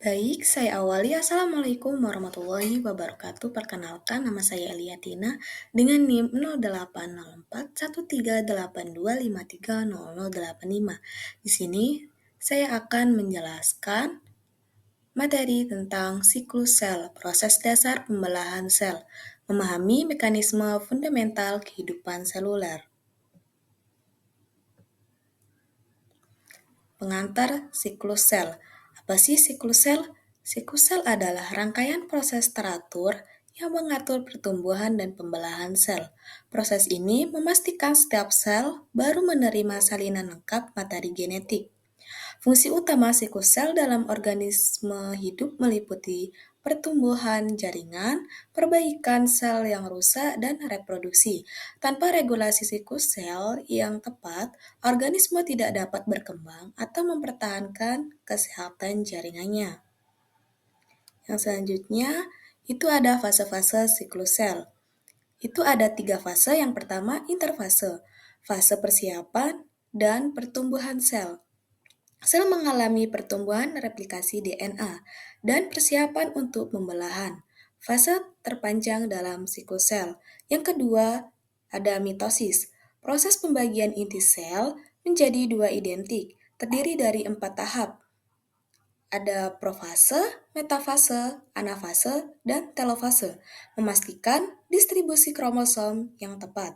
Baik, saya awali. Assalamualaikum warahmatullahi wabarakatuh. Perkenalkan, nama saya Eliatina dengan NIM 08041382530085. Di sini, saya akan menjelaskan materi tentang siklus sel, proses dasar pembelahan sel, memahami mekanisme fundamental kehidupan seluler. Pengantar siklus sel. Apa sih siklus sel? Siklus sel adalah rangkaian proses teratur yang mengatur pertumbuhan dan pembelahan sel. Proses ini memastikan setiap sel baru menerima salinan lengkap materi genetik. Fungsi utama siklus sel dalam organisme hidup meliputi pertumbuhan jaringan, perbaikan sel yang rusak, dan reproduksi. Tanpa regulasi siklus sel yang tepat, organisme tidak dapat berkembang atau mempertahankan kesehatan jaringannya. Yang selanjutnya, itu ada fase-fase siklus sel. Itu ada 3 fase. Yang pertama, interfase, fase persiapan dan pertumbuhan sel. Sel mengalami pertumbuhan replikasi DNA dan persiapan untuk pembelahan. Fase terpanjang dalam siklus sel. Yang kedua, ada mitosis. Proses pembagian inti sel menjadi 2 identik, terdiri dari 4 tahap. Ada profase, metafase, anafase, dan telofase, memastikan distribusi kromosom yang tepat.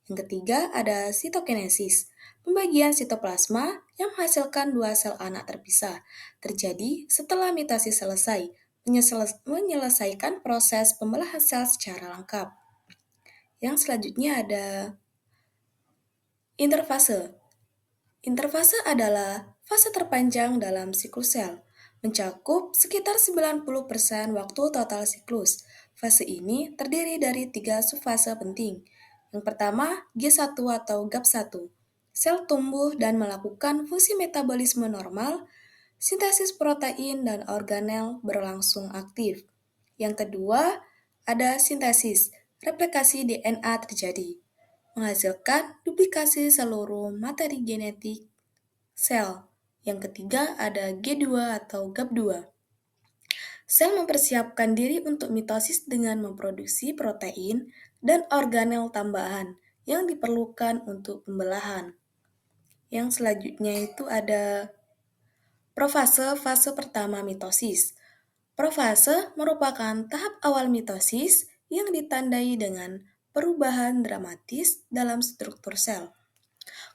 Yang ketiga ada sitokinesis, pembagian sitoplasma yang menghasilkan 2 sel anak terpisah, terjadi setelah mitosis selesai, menyelesaikan proses pembelahan sel secara lengkap. Yang selanjutnya ada interfase. Interfase adalah fase terpanjang dalam siklus sel, mencakup sekitar 90% waktu total siklus. Fase ini terdiri dari 3 subfase penting. Yang pertama, G1 atau GAP1. Sel tumbuh dan melakukan fungsi metabolisme normal, sintesis protein dan organel berlangsung aktif. Yang kedua, ada sintesis, replikasi DNA terjadi, menghasilkan duplikasi seluruh materi genetik sel. Yang ketiga ada G2 atau GAP2. Sel mempersiapkan diri untuk mitosis dengan memproduksi protein dan organel tambahan yang diperlukan untuk pembelahan. Yang selanjutnya itu ada profase, fase pertama mitosis. Profase merupakan tahap awal mitosis yang ditandai dengan perubahan dramatis dalam struktur sel.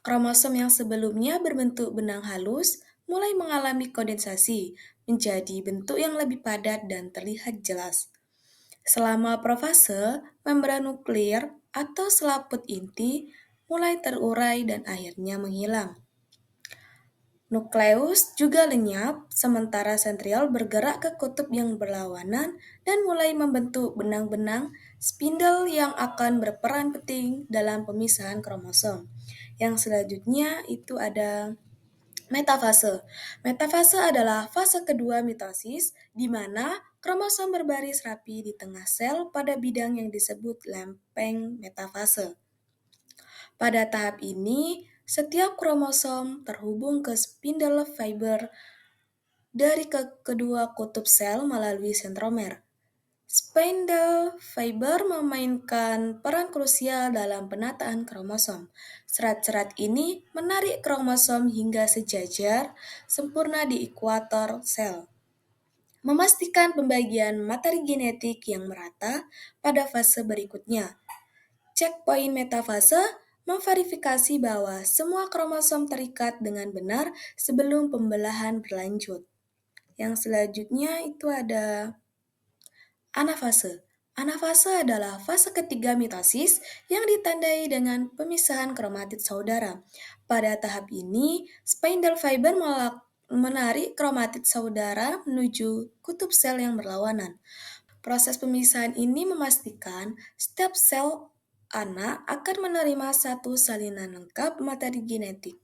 Kromosom yang sebelumnya berbentuk benang halus mulai mengalami kondensasi menjadi bentuk yang lebih padat dan terlihat jelas. Selama profase, membran nuklir atau selaput inti mulai terurai dan akhirnya menghilang. Nukleus juga lenyap, sementara sentriol bergerak ke kutub yang berlawanan dan mulai membentuk benang-benang spindle yang akan berperan penting dalam pemisahan kromosom. Yang selanjutnya itu ada metafase. Metafase adalah fase kedua mitosis, di mana kromosom berbaris rapi di tengah sel pada bidang yang disebut lempeng metafase. Pada tahap ini, setiap kromosom terhubung ke spindle fiber dari kedua kutub sel melalui sentromer. Spindle fiber memainkan peran krusial dalam penataan kromosom. Serat-serat ini menarik kromosom hingga sejajar sempurna di ekuator sel, memastikan pembagian materi genetik yang merata pada fase berikutnya. Checkpoint metafase memverifikasi bahwa semua kromosom terikat dengan benar sebelum pembelahan berlanjut. Yang selanjutnya itu ada anafase. Anafase adalah fase ketiga mitosis yang ditandai dengan pemisahan kromatid saudara. Pada tahap ini, spindle fiber menarik kromatid saudara menuju kutub sel yang berlawanan. Proses pemisahan ini memastikan setiap sel anak akan menerima satu salinan lengkap materi genetik.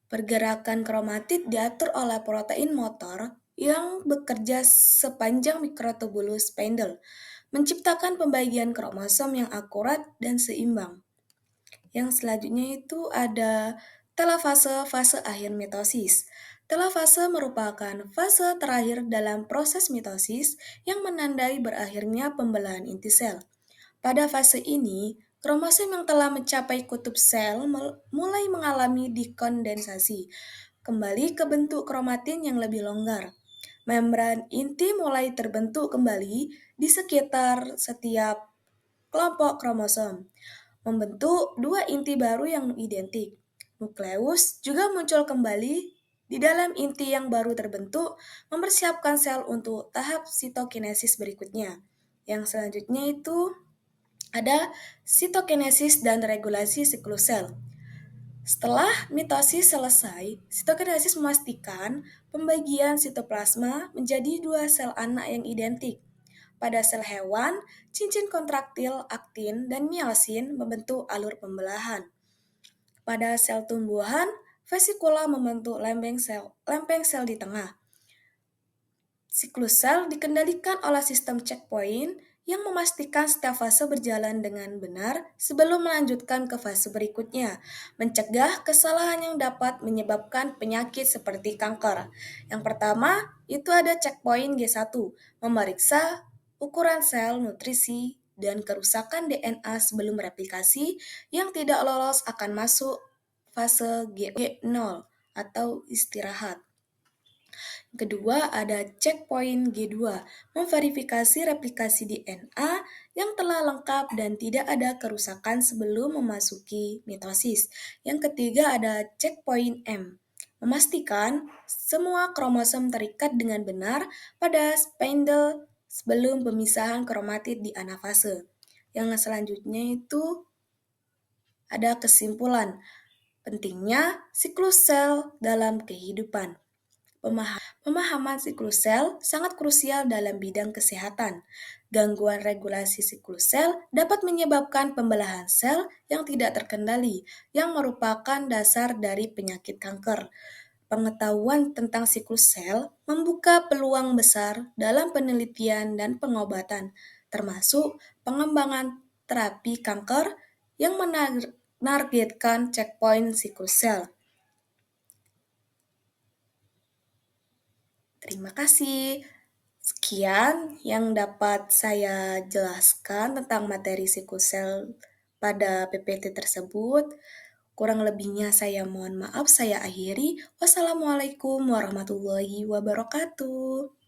Pergerakan kromatid diatur oleh protein motor yang bekerja sepanjang mikrotubulus spindle, menciptakan pembagian kromosom yang akurat dan seimbang. Yang selanjutnya itu ada telofase, fase akhir mitosis. Telofase merupakan fase terakhir dalam proses mitosis yang menandai berakhirnya pembelahan inti sel. Pada fase ini, kromosom yang telah mencapai kutub sel mulai mengalami dekondensasi, kembali ke bentuk kromatin yang lebih longgar. Membran inti mulai terbentuk kembali di sekitar setiap kelompok kromosom, membentuk dua inti baru yang identik. Nukleus juga muncul kembali di dalam inti yang baru terbentuk, mempersiapkan sel untuk tahap sitokinesis berikutnya. Yang selanjutnya itu ada sitokinesis dan regulasi siklus sel. Setelah mitosis selesai, sitokinesis memastikan pembagian sitoplasma menjadi dua sel anak yang identik. Pada sel hewan, cincin kontraktil aktin dan miosin membentuk alur pembelahan. Pada sel tumbuhan, vesikula membentuk lempeng sel di tengah. Siklus sel dikendalikan oleh sistem checkpoint yang memastikan setiap fase berjalan dengan benar sebelum melanjutkan ke fase berikutnya, mencegah kesalahan yang dapat menyebabkan penyakit seperti kanker. Yang pertama, itu ada checkpoint G1, memeriksa ukuran sel, nutrisi, dan kerusakan DNA sebelum replikasi yang tidak lolos akan masuk fase G0 atau istirahat. Kedua, ada checkpoint G2, memverifikasi replikasi DNA yang telah lengkap dan tidak ada kerusakan sebelum memasuki mitosis. Yang ketiga, ada checkpoint M, memastikan semua kromosom terikat dengan benar pada spindle sebelum pemisahan kromatid di anafase. Yang selanjutnya itu ada kesimpulan pentingnya siklus sel dalam kehidupan. Pemahaman siklus sel sangat krusial dalam bidang kesehatan. Gangguan regulasi siklus sel dapat menyebabkan pembelahan sel yang tidak terkendali, yang merupakan dasar dari penyakit kanker. Pengetahuan tentang siklus sel membuka peluang besar dalam penelitian dan pengobatan, termasuk pengembangan terapi kanker yang menargetkan checkpoint siklus sel. Terima kasih. Sekian yang dapat saya jelaskan tentang materi siklus sel pada PPT tersebut. Kurang lebihnya saya mohon maaf, saya akhiri. Wassalamualaikum warahmatullahi wabarakatuh.